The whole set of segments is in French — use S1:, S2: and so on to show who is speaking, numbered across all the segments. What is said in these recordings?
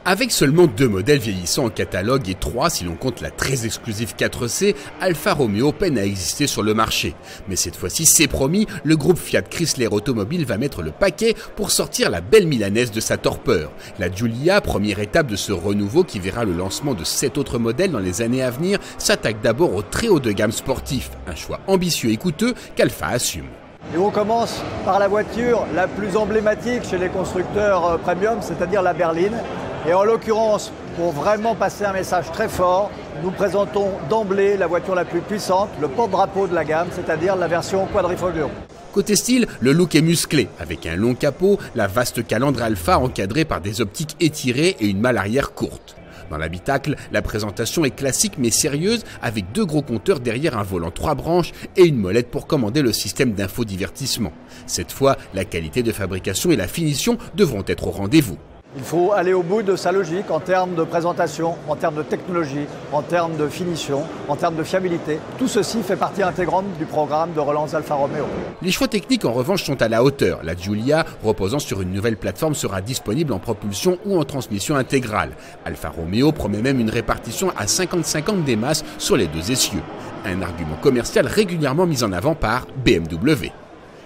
S1: Avec seulement 2 modèles vieillissants en catalogue et 3 si l'on compte la très exclusive 4C, Alfa Romeo peine à exister sur le marché. Mais cette fois-ci, c'est promis, le groupe Fiat Chrysler Automobile va mettre le paquet pour sortir la belle milanaise de sa torpeur. La Giulia, première étape de ce renouveau qui verra le lancement de 7 autres modèles dans les années à venir, s'attaque d'abord au très haut de gamme sportif, un choix ambitieux et coûteux qu'Alfa assume.
S2: Et on commence par la voiture la plus emblématique chez les constructeurs premium, c'est-à-dire la berline. Et en l'occurrence, pour vraiment passer un message très fort, nous présentons d'emblée la voiture la plus puissante, le porte-drapeau de la gamme, c'est-à-dire la version Quadrifoglio.
S1: Côté style, le look est musclé, avec un long capot, la vaste calandre Alfa encadrée par des optiques étirées et une malle arrière courte. Dans l'habitacle, la présentation est classique mais sérieuse, avec 2 gros compteurs derrière un volant 3 branches et une molette pour commander le système d'infodivertissement. Cette fois, la qualité de fabrication et la finition devront être au rendez-vous.
S2: Il faut aller au bout de sa logique en termes de présentation, en termes de technologie, en termes de finition, en termes de fiabilité. Tout ceci fait partie intégrante du programme de relance Alfa Romeo.
S1: Les choix techniques en revanche sont à la hauteur. La Giulia, reposant sur une nouvelle plateforme, sera disponible en propulsion ou en transmission intégrale. Alfa Romeo promet même une répartition à 50-50 des masses sur les 2 essieux. Un argument commercial régulièrement mis en avant par BMW.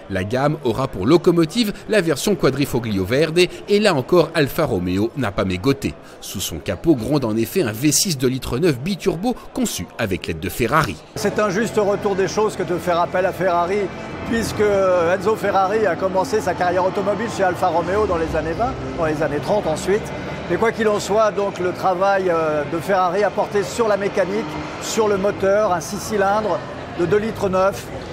S1: La gamme aura pour locomotive la version Quadrifoglio Verde et là encore Alfa Romeo n'a pas mégoté. Sous son capot gronde en effet un V6 2,9 litres biturbo conçu avec l'aide de Ferrari.
S2: C'est un juste retour des choses que de faire appel à Ferrari, puisque Enzo Ferrari a commencé sa carrière automobile chez Alfa Romeo dans les années 20, dans les années 30 ensuite. Et quoi qu'il en soit, donc le travail de Ferrari a porté sur la mécanique, sur le moteur, un 6 cylindres de 2,9 litres,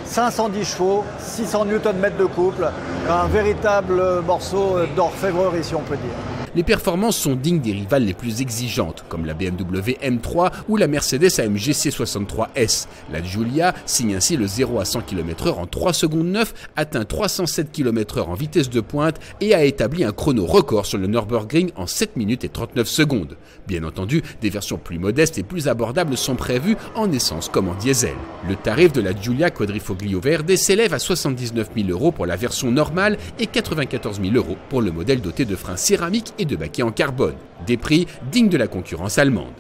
S2: 510 chevaux, 600 Nm de couple, un véritable morceau d'orfèvrerie si on peut dire.
S1: Les performances sont dignes des rivales les plus exigeantes, comme la BMW M3 ou la Mercedes AMG C63S. La Giulia signe ainsi le 0 à 100 km/h en 3 secondes 9, atteint 307 km/h en vitesse de pointe et a établi un chrono record sur le Nürburgring en 7 minutes et 39 secondes. Bien entendu, des versions plus modestes et plus abordables sont prévues en essence comme en diesel. Le tarif de la Giulia Quadrifoglio Verde s'élève à 79 000 € pour la version normale et 94 000 € pour le modèle doté de freins céramiques et de baquets en carbone. Des prix dignes de la concurrence allemande.